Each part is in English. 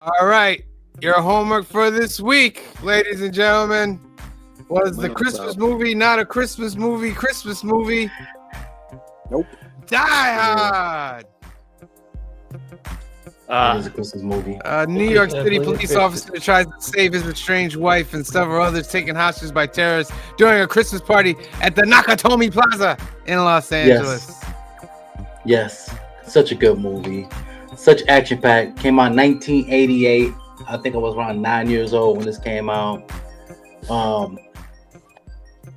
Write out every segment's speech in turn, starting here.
All right. Your homework for this week, ladies and gentlemen, was the Christmas movie not a Christmas movie? Christmas movie? Nope. Die Hard. It is a Christmas movie. New York City police officer tries to save his estranged wife and several others taken hostage by terrorists during a Christmas party at the Nakatomi Plaza in Los Angeles. Yes. Such a good movie. Such action-packed. Came out in 1988. I think I was around 9 years old when this came out.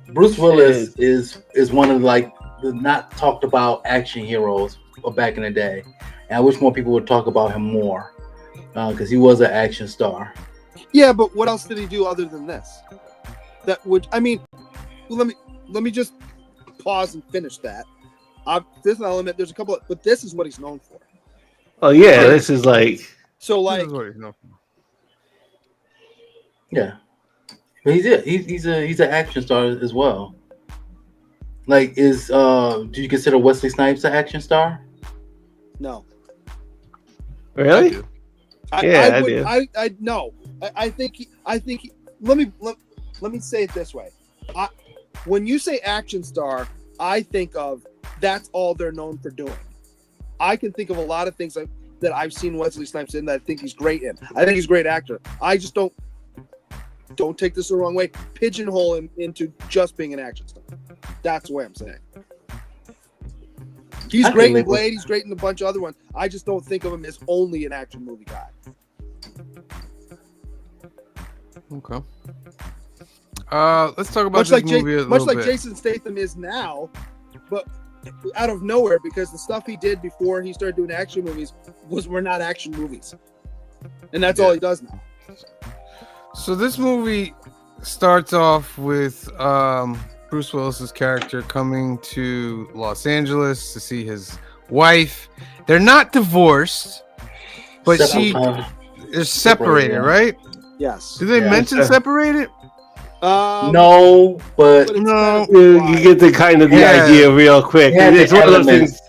Bruce Willis is one of the not talked about action heroes of back in the day. And I wish more people would talk about him more because he was an action star. Yeah, but what else did he do other than this? Let me just pause and finish that. This element, there's a couple, but this is what he's known for. Oh yeah, this is like so like. This is what he's known for. Yeah, but he's an action star as well. Like, do you consider Wesley Snipes an action star? No. Really? I do. I think. Let me say it this way. When you say action star, I think of that's all they're known for doing. I can think of a lot of things that I've seen Wesley Snipes in that I think he's great in. I think he's a great actor. I just don't take this the wrong way. Pigeonhole him into just being an action star. That's the way I'm saying. He's great in Blade. He's great in a bunch of other ones. I just don't think of him as only an action movie guy. Okay. Let's talk about this movie a little bit. Much like Jason Statham is now, but out of nowhere because the stuff he did before he started doing action movies were not action movies, and that's all he does now. So this movie starts off with Bruce Willis's character coming to Los Angeles to see his wife. They're not divorced, but they're separated, right? Yes. Did they mention separated? No, but no. You get the kind of the idea real quick. It's one of those things.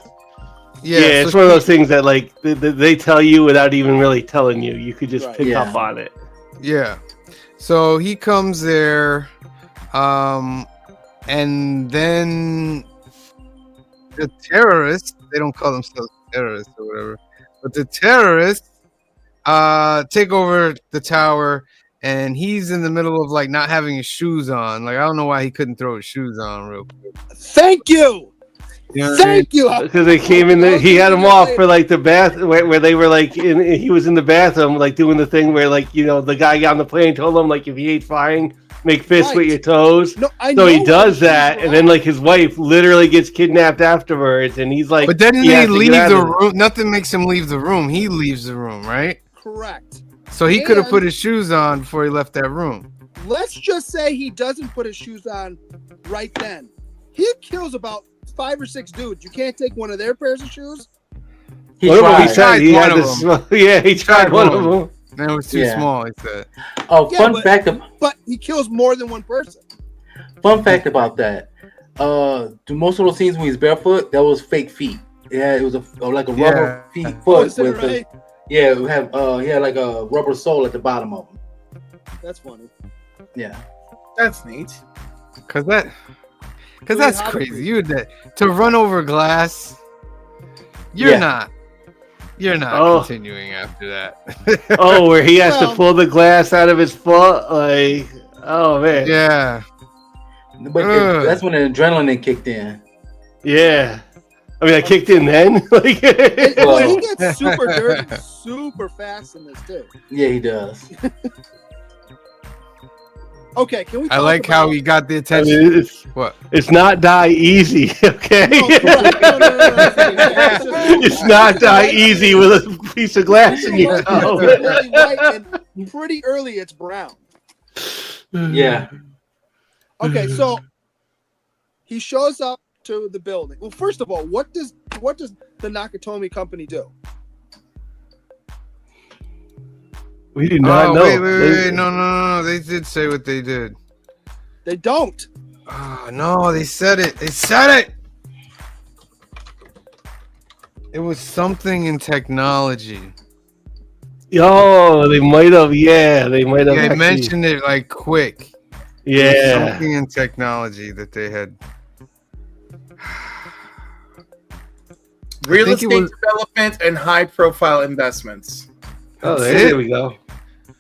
Yeah, it's one of those things that like they tell you without even really telling you. You could just pick up on it. Yeah. So he comes there, and then the terrorists, they don't call themselves terrorists or whatever, but the terrorists take over the tower, and he's in the middle of like not having his shoes on. Like, I don't know why he couldn't throw his shoes on real quick. Thank you. Thank you. Because they came in there, he had them off for like the bath where they were like he was in the bathroom like doing the thing where like the guy on the plane told him like if you ain't flying, make fists with your toes. No, so he does that, and then like his wife literally gets kidnapped afterwards, and he's like, but then they leave the room. Nothing makes him leave the room. He leaves the room, right? Correct. So he could have put his shoes on before he left that room. Let's just say he doesn't put his shoes on right then. He kills about 5 or 6 dudes. You can't take one of their pairs of shoes. He tried one of them. Yeah, he tried one of them. And it was too small, he said. Oh, fact. But he kills more than one person. Fun fact about that. Most of those scenes when he's barefoot, that was fake feet. Yeah, it was like a rubber foot with right? He had like a rubber sole at the bottom of them. That's funny. Yeah. That's neat. Cause that's crazy. To run over glass. You're not continuing after that. Where he has to pull the glass out of his foot, like, oh man. Yeah. But that's when the adrenaline kicked in. Yeah. I mean, I kicked in then. Like, he gets super dirty, super fast in this too. Yeah, he does. Okay, can we? I like how he got the attention. I mean, what? It's not die easy, okay? No, it's not die easy with a piece of glass in your toe. Really white and pretty early, it's brown. Yeah. Okay, so he shows up to the building. Well, first of all, what does the Nakatomi company do? We did not know. Wait. No. They did say what they did. They don't. Oh, no, they said it. It was something in technology. Oh, they might have. Yeah, they might have. Yeah, I actually, mentioned it like quick. There was Yeah. something in technology that they had. Real think it estate was- development and high-profile investments. Oh, That's there it? we go.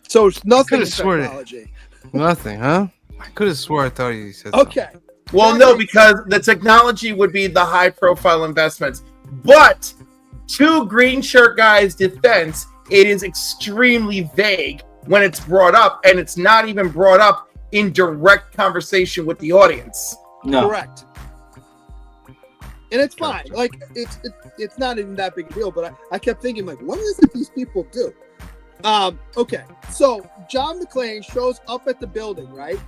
So it's nothing in could've sworn it. technology. Nothing, huh? I could have swore I thought you said Okay. Well, no, because the technology would be the high-profile investments. But to Green Shirt Guy's defense, it is extremely vague when it's brought up, and it's not even brought up in direct conversation with the audience. No. Correct. And it's fine. Like it's not even that big a deal. But I kept thinking, like, what is it these people do? Okay. So John McClane shows up at the building, right?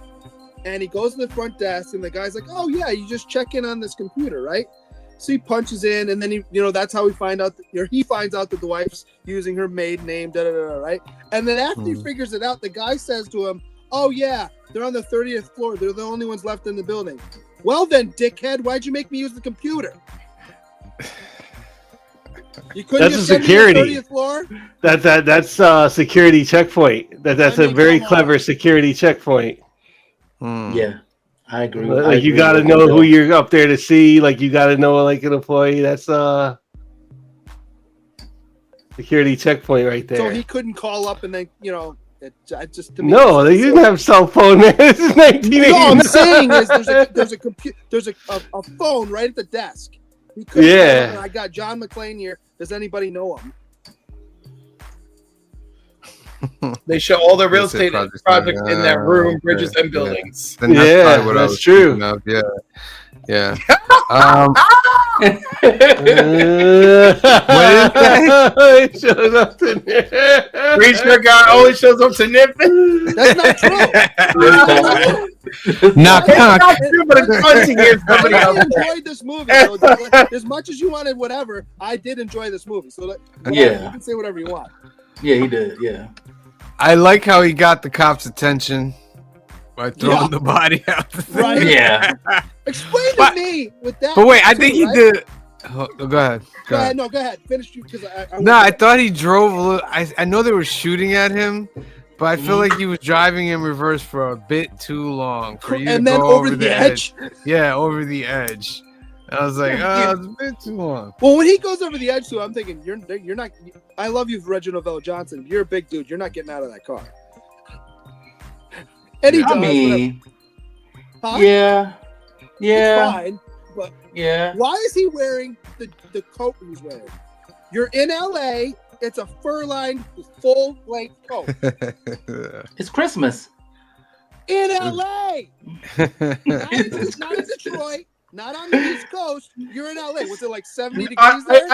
And he goes to the front desk, and the guy's like, "Oh yeah, you just check in on this computer, right?" So he punches in, and then that's how we find out. He finds out that the wife's using her maiden name, right? And then after he figures it out, the guy says to him, "Oh yeah, they're on the 30th floor. They're the only ones left in the building." Well then, dickhead, why'd you make me use the computer? You couldn't That's just a send me to security. the 30th floor? That's a security checkpoint. That's I mean, a very come clever on. security checkpoint. Yeah, I agree. Like you got to know who you're up there to see. Like you got to know like an employee. That's a security checkpoint right there. So he couldn't call up and then, it just to me. No, they didn't have cell phone, man. This is 1989. No, I'm saying is there's a phone right at the desk. He couldn't call up and I got John McClane here. Does anybody know him? They show all the real estate Projects projects in that room, okay, bridges, and yeah. buildings. Then that's Yeah, probably what I that's was true. thinking of. Yeah. Yeah. It shows up to Green Shirt Guy always shows up to nip it. That's not true. Knock, It's knock. not true, but it's fun to hear somebody I else. enjoyed this movie. So as much as you wanted whatever, I did enjoy this movie. So Yeah. you can say whatever you want. Yeah, he did. Yeah. I like how he got the cops' attention by throwing Yeah. the body out. Right? Yeah. Explain But- to me with that. But wait, I too, think he right? did. Oh, go ahead. Go ahead. No, go ahead. Finish you because I No, I thought he drove a little. I know they were shooting at him, but I feel like he was driving in reverse for a bit too long for you to and then go over the edge. Yeah, over the edge. I was like, oh, it's a bit too long. Well, when he goes over the edge, too, I'm thinking you're not. I love you, Reginald Vell Johnson. You're a big dude. You're not getting out of that car. And he I does, mean, huh? yeah. It's Yeah. fine. But Yeah. why is he wearing the coat he's wearing? You're in LA. It's a fur-lined, full-length coat. It's Christmas. In LA, not in Detroit, not on the East Coast. You're in LA. Was it like 70 degrees there?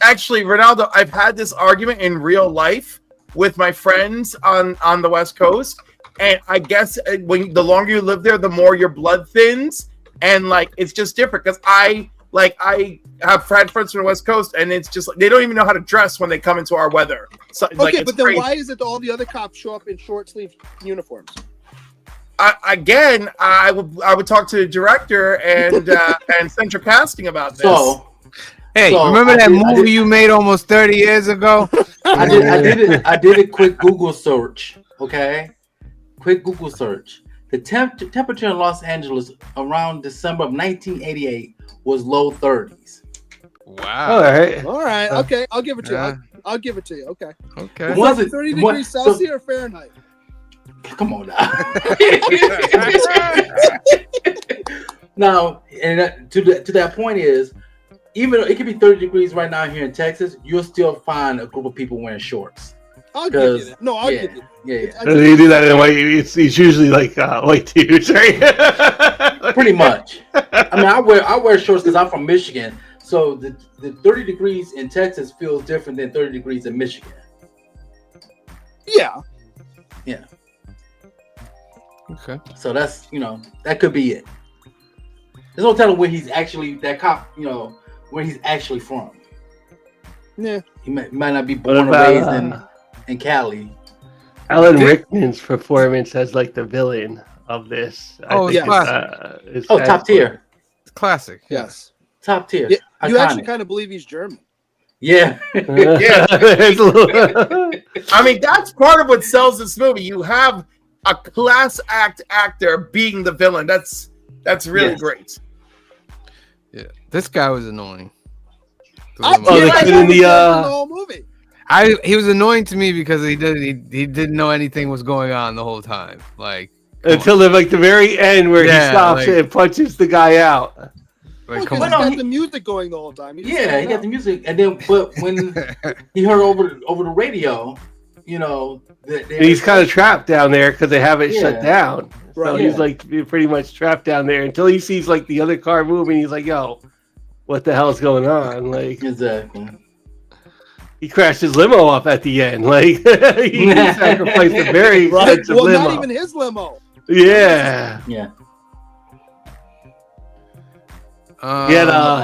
Actually, Ronaldo, I've had this argument in real life with my friends on the West Coast, and I guess when the longer you live there, the more your blood thins, and like it's just different because I have had friends from the West Coast, and it's just like they don't even know how to dress when they come into our weather. So, Okay, like, it's but then crazy. why is it all the other cops show up in short sleeve uniforms? I would talk to the director and and Central Casting about this. So Hey, So, remember I that did- I movie did- you made almost 30 years ago? I did a quick Google search. Okay, quick Google search. The temperature in Los Angeles around December of 1988 was low 30s. All Wow. right. All right, okay, I'll give it to you. Yeah. I'll give it to you. Okay, Okay. Was it 30 what- degrees so- Celsius or Fahrenheit? Come on now. Now, and to that point is, even though it could be 30 degrees right now here in Texas, you'll still find a group of people wearing shorts. I'll give you Because that. No, I'll yeah, give you. yeah, I They do that in white. It's usually like white dudes, right? pretty much. I mean, I wear shorts because I'm from Michigan, so the 30 degrees in Texas feels different than 30 degrees in Michigan. Yeah. Okay. So that's that could be it. There's no telling where he's actually where he's actually from. Yeah. He might not be What born and about raised in Cali. Alan Rickman's performance as like the villain of this? Oh, think yes. is Top tier. It's classic. Yes. Top tier. Yeah, you actually Iconic. kind of believe he's German. Yeah. Yeah. I mean, that's part of what sells this movie. You have a class act actor being the villain. That's really great. Yeah, this guy was annoying. The whole movie. He was annoying to me because he didn't know anything was going on the whole time. Like until the very end where he stops and punches the guy out. Like, he's got the music going the whole time. He got the music, and then but when he heard over the radio, he's kind of trapped down there because they have it shut down. Right. So he's like pretty much trapped down there until he sees like the other car moving. He's like, "Yo, what the hell's going on?" Like exactly. He crashed his limo off at the end. Like he sacrificed a very expensive limo. Not even his limo. Yeah. Yeah.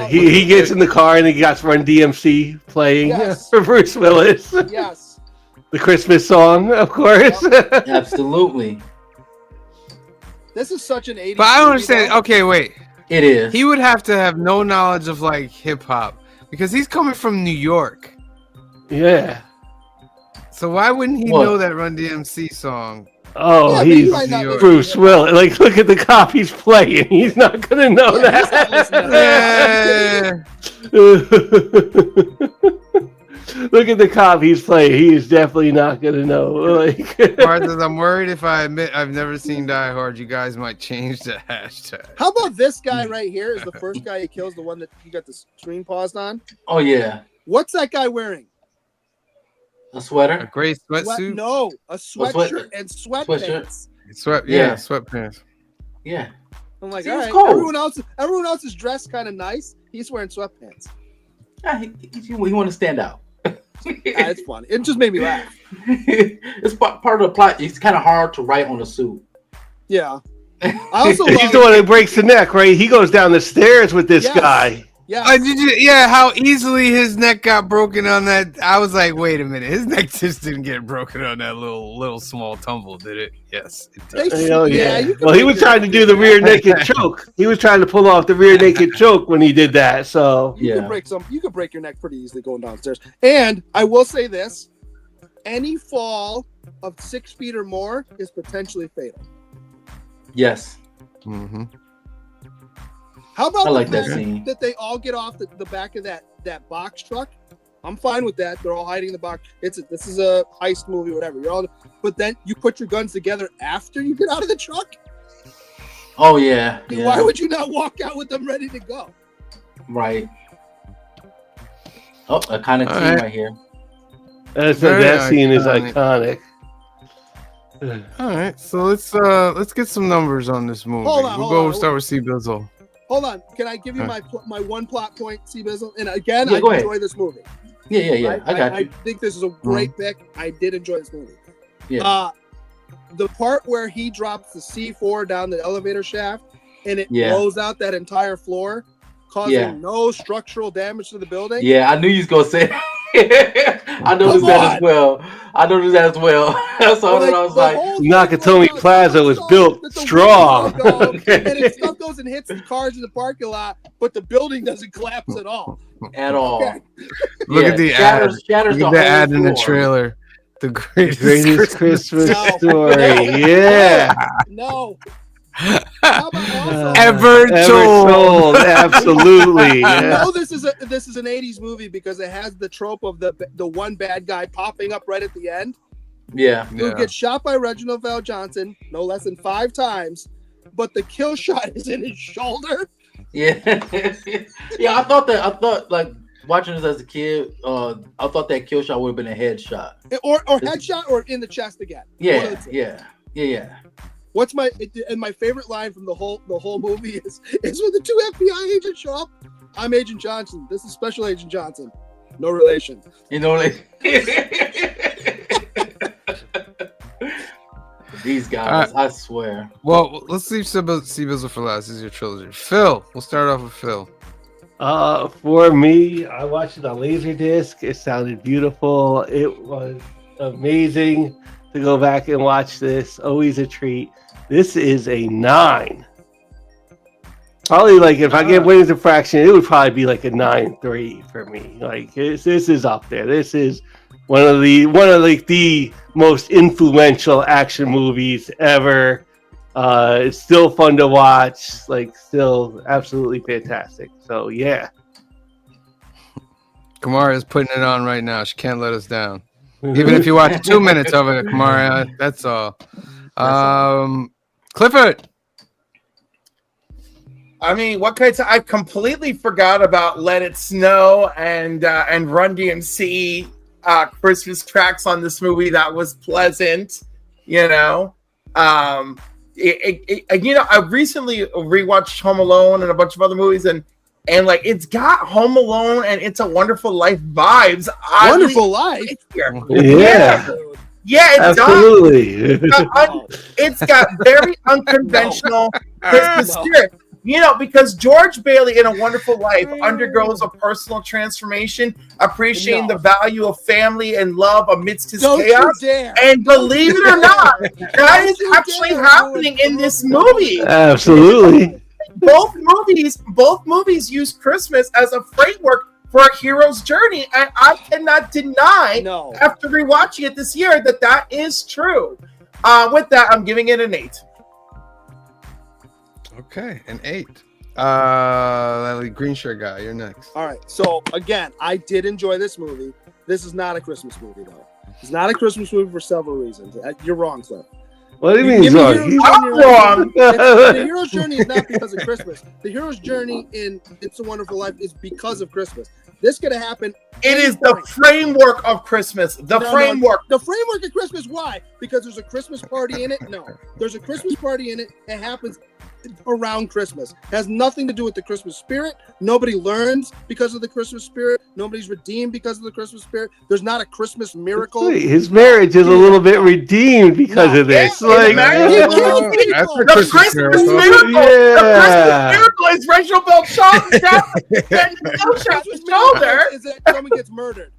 He gets in the car and he got to Run DMC playing for Bruce Willis. Yes. The Christmas song, of course. Absolutely. This is such an 80s But I don't understand. Though. Okay, wait. It is. He would have to have no knowledge of like hip hop because he's coming from New York. Yeah. So why wouldn't he know that Run DMC song? Oh, he's Bruce Willis. Like, look at the cop he's playing. He's not gonna know that. Look at the cop he's playing. He is definitely not gonna know. Like, I'm worried if I admit I've never seen Die Hard, you guys might change the hashtag. How about this guy right here? Is the first guy he kills the one that you got the screen paused on? Oh yeah. What's that guy wearing? A sweater? A gray sweatsuit? No, a sweatshirt and sweatpants. Sweatpants. Yeah. I'm like, all right. Cold. Everyone else is dressed kind of nice. He's wearing sweatpants. He want to stand out. It's fun. It just made me laugh. It's part of the plot. It's kind of hard to write on a suit. Yeah. I also he's the one that breaks the neck, right? He goes down the stairs with this guy. Yeah. How easily his neck got broken on that. I was like, wait a minute, his neck just didn't get broken on that little small tumble, did it? Yes, it did. Well, he was trying to do the rear naked choke. He was trying to pull off the rear naked choke when he did that. So you could break your neck pretty easily going downstairs. And I will say this: any fall of 6 feet or more is potentially fatal. Yes. Mm-hmm. How about that scene that they all get off the back of that box truck? I'm fine with that. They're all hiding in the box. This is a heist movie, whatever. But then you put your guns together after you get out of the truck. Oh yeah. Why would you not walk out with them ready to go? Right. Oh, a kind of team right here. That scene is iconic. All right, so let's get some numbers on this movie. We'll start with C Bizzle. Hold on. Can I give you my one plot point, C Bizzle? And again, I enjoy this movie. Yeah. I got you. I think this is a great pick. I did enjoy this movie. Yeah. The part where he drops the C4 down the elevator shaft and it blows out that entire floor, causing no structural damage to the building. Yeah, I knew you was gonna say that. I noticed that as well. I saw that. I was like, Nakatomi Plaza was built strong. And it stuff goes and hits the cars in the parking lot, but the building doesn't collapse at all. Okay. Look at the ad. Look at the ad in the trailer. The greatest Christmas story. Yeah. No. Ever told. Absolutely. Yeah. I know this is an 80s movie because it has the trope of the one bad guy popping up right at the end. Yeah. Who gets shot by Reginald Val Johnson no less than 5 times, but the kill shot is in his shoulder. Yeah. Yeah, I thought like watching this as a kid, I thought that kill shot would have been a headshot. Or headshot or in the chest again. Yeah. What's my favorite line from the whole movie is when the 2 FBI agents show up. I'm Agent Johnson. This is Special Agent Johnson. No relation. You know, like these guys, I swear. Well, let's leave C Bizzle for last. This is your trilogy. Phil, we'll start off with Phil. For me, I watched it on Laserdisc. It sounded beautiful. It was amazing to go back and watch this. Always a treat. This is a 9. Probably like if I get Winners of Fraction, it would probably be like a 9.3 for me. Like this is up there. This is one of the most influential action movies ever. It's still fun to watch. Like still absolutely fantastic. So yeah. Kamara is putting it on right now. She can't let us down. Even if you watch 2 minutes of it, Kamara, that's all. Clifford. I mean, what can I say? I completely forgot about Let It Snow and Run DMC Christmas tracks on this movie. That was pleasant, you know. I recently rewatched Home Alone and a bunch of other movies, and like it's got Home Alone and It's a Wonderful Life vibes. Wonderful Life. Yeah. Yeah, it absolutely. Does. It's got very unconventional Christmas spirit. You know, because George Bailey in A Wonderful Life undergoes a personal transformation, appreciating the value of family and love amidst his chaos. And believe it or not, that is actually happening in this movie. Absolutely. Both movies use Christmas as a framework for a hero's journey, and I cannot deny, after rewatching it this year, that is true. With that, I'm giving it an 8. Okay, an 8. Green shirt guy, you're next. All right. So again, I did enjoy this movie. This is not a Christmas movie, though. It's not a Christmas movie for several reasons. You're wrong, Cliff. What do you mean, I'm wrong? The hero's journey is not because of Christmas. The hero's journey in It's a Wonderful Life is because of Christmas. This could have happened. It is the framework of Christmas. The framework of Christmas. Why? Because there's a Christmas party in it? No. There's a Christmas party in it. It happens around Christmas. It has nothing to do with the Christmas spirit. Nobody learns because of the Christmas spirit. Nobody's redeemed because of the Christmas spirit. There's not a Christmas miracle. His marriage is a little bit redeemed because of this. The Christmas miracle. Yeah. The Christmas miracle is Rachel Bellchow's shoulder. Is that someone gets murdered?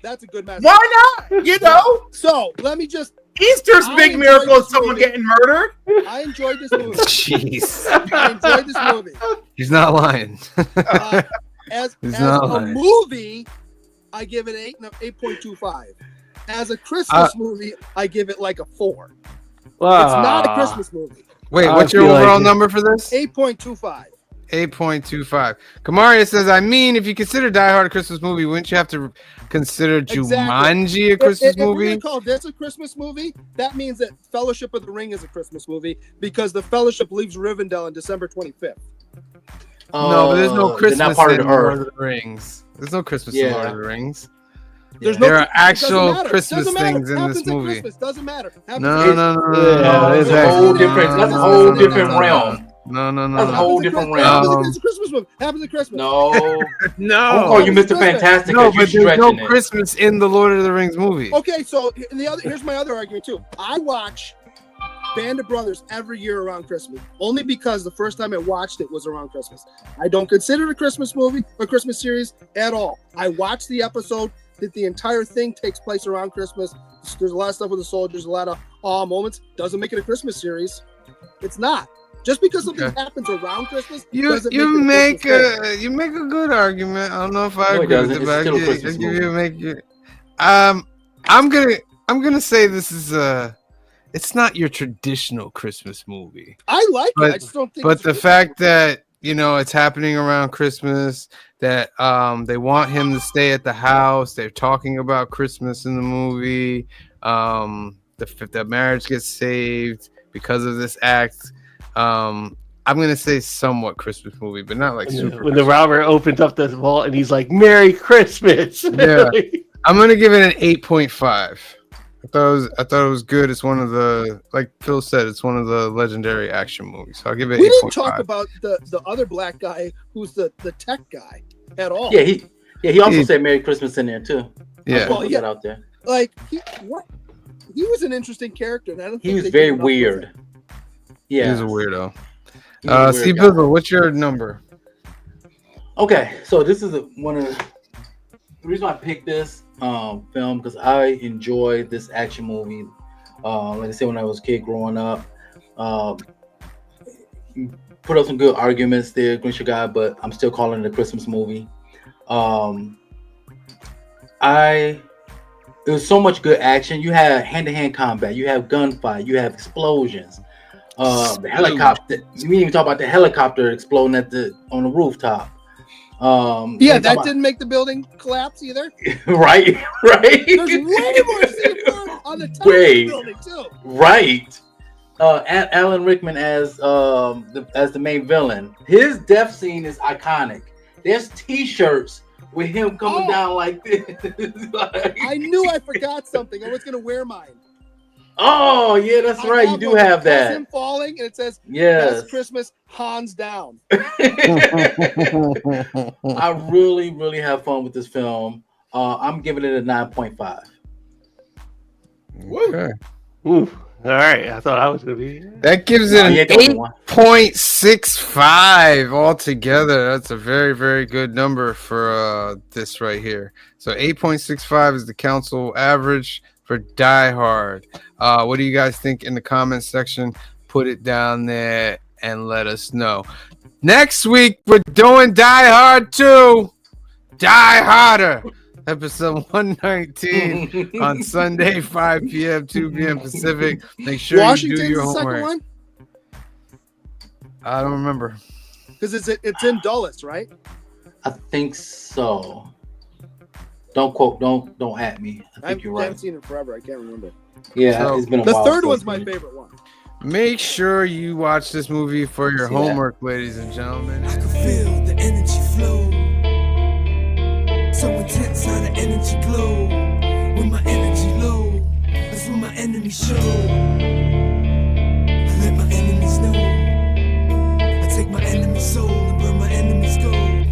That's a good message. Why not? You know. So let me just. Easter's big miracle is someone getting murdered. I enjoyed this movie. Jeez. I enjoyed this movie. He's not lying. As a movie, I give it 8.25. As a Christmas movie, I give it like a 4. Wow. It's not a Christmas movie. Wait, what's your overall number for this? 8.25. 8.25. Kamaria says, I mean, if you consider Die Hard a Christmas movie, wouldn't you have to consider Jumanji a Christmas movie? If we're going to call this a Christmas movie, that means that Fellowship of the Ring is a Christmas movie because the Fellowship leaves Rivendell on December 25th. No, but there's no Christmas in Lord of the Rings. There's no Christmas in Lord of the Rings. There are actual Christmas things in this movie. Doesn't matter. No. It's a whole different. That's a whole different realm. No. That's a whole different realm. It's a Christmas movie. Happens at Christmas. No. Oh, you Mr. Fantastic. No, but there's no Christmas in the Lord of the Rings movie. Okay, so here's my other argument too. I watch Band of Brothers every year around Christmas, only because the first time I watched it was around Christmas. I don't consider it a Christmas movie, a Christmas series at all. I watched the episode. That the entire thing takes place around Christmas. There's a lot of stuff with the soldiers, a lot of awe moments. Doesn't make it a Christmas series. It's not. Just because something happens around Christmas, you make a good argument. I don't know if I agree with it, but I'm gonna say this is it's not your traditional Christmas movie. I like it. I just don't think. But the fact that it's happening around Christmas, that they want him to stay at the house. They're talking about Christmas in the movie. The marriage gets saved because of this act. I'm gonna say somewhat Christmas movie, but not like super. When the robber opens up the vault and he's like, "Merry Christmas!" Yeah, I'm gonna give it an 8.5. I thought it was good. It's one of the, like Phil said, it's one of the legendary action movies. So I'll give it. We didn't talk about the other black guy who's the tech guy at all. Yeah, he also said Merry Christmas in there too. Yeah, well, get out there. Like he was an interesting character. And I don't think he was very weird. Yeah, he was a weirdo. Steve Bizzle, what's your number? Okay, so this is one of the reason I picked this film because I enjoyed this action movie. Like I said, when I was a kid growing up, put up some good arguments there, Grinch guy, but I'm still calling it a Christmas movie. There was so much good action. You have hand-to-hand combat. You have gunfight. You have explosions. The helicopter. We didn't even talk about the helicopter exploding on the rooftop. That didn't make the building collapse either. Right. There's way more C4 on the top of the building too. Right. Alan Rickman as the main villain. His death scene is iconic. There's T-shirts with him coming down like this. I knew I forgot something. I was gonna wear mine. Oh yeah, that's right. You do have that. Him falling, and it says, "Yes, Best Christmas, Hans down." I really, really have fun with this film. I'm giving it a 9.5. Okay. Ooh. All right, I thought I was gonna be. That gives it an 8.65 altogether. That's a very, very good number for this right here. So 8.65 is the council average for Die Hard. What do you guys think in the comments section? Put it down there and let us know. Next week we're doing Die Hard 2. Die Harder. Episode 119 on Sunday, 5 p.m., 2 p.m. Pacific. Make sure you do your homework. Second one? I don't remember. Because it's in Dulles, right? I think so. Don't quote. Don't at me. I think you're right. I haven't seen it forever. I can't remember. Yeah, so, it's been a while. The third one's my favorite one. Make sure you watch this movie for your homework, ladies and gentlemen. I can feel the energy flow. So intense how the energy glow. When my energy low, that's when my enemies show. I let my enemies know. I take my enemy's soul and burn my enemy's gold.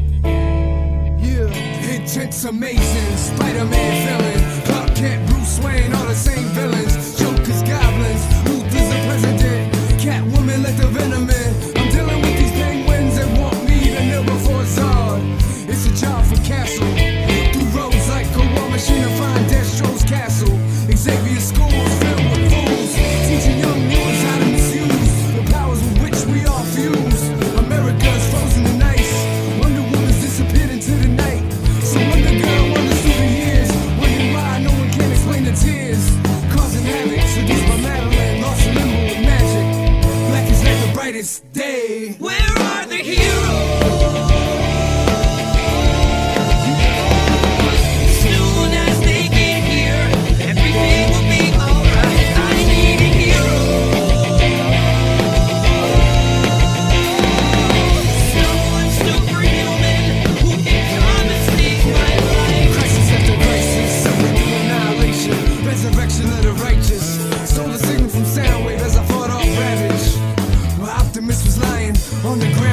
Yeah, intent's amazing. Spider-Man villain, Clark Kent, Bruce Wayne, all the same villains. Jokers, goblins, Luther's the president. Catwoman, let the venom in. I'm dealing with these penguins that want me to kneel before Zod. It's a job for Castle. Machine to find Destro's castle. Xavier schools filled with fools, teaching young mutants how to misuse the powers with which we all fuse. America's frozen in ice. Wonder Woman's disappeared into the night. So Wonder Girl wanders through the years, wondering why no one can explain the tears. Causing havoc, seduced by Madeline, lost in limbo with magic. Black is like the brightest day. Where are the heroes? Resurrection of the righteous. Stole a signal from Soundwave as I fought off Ravage. My optimist was lying on the ground.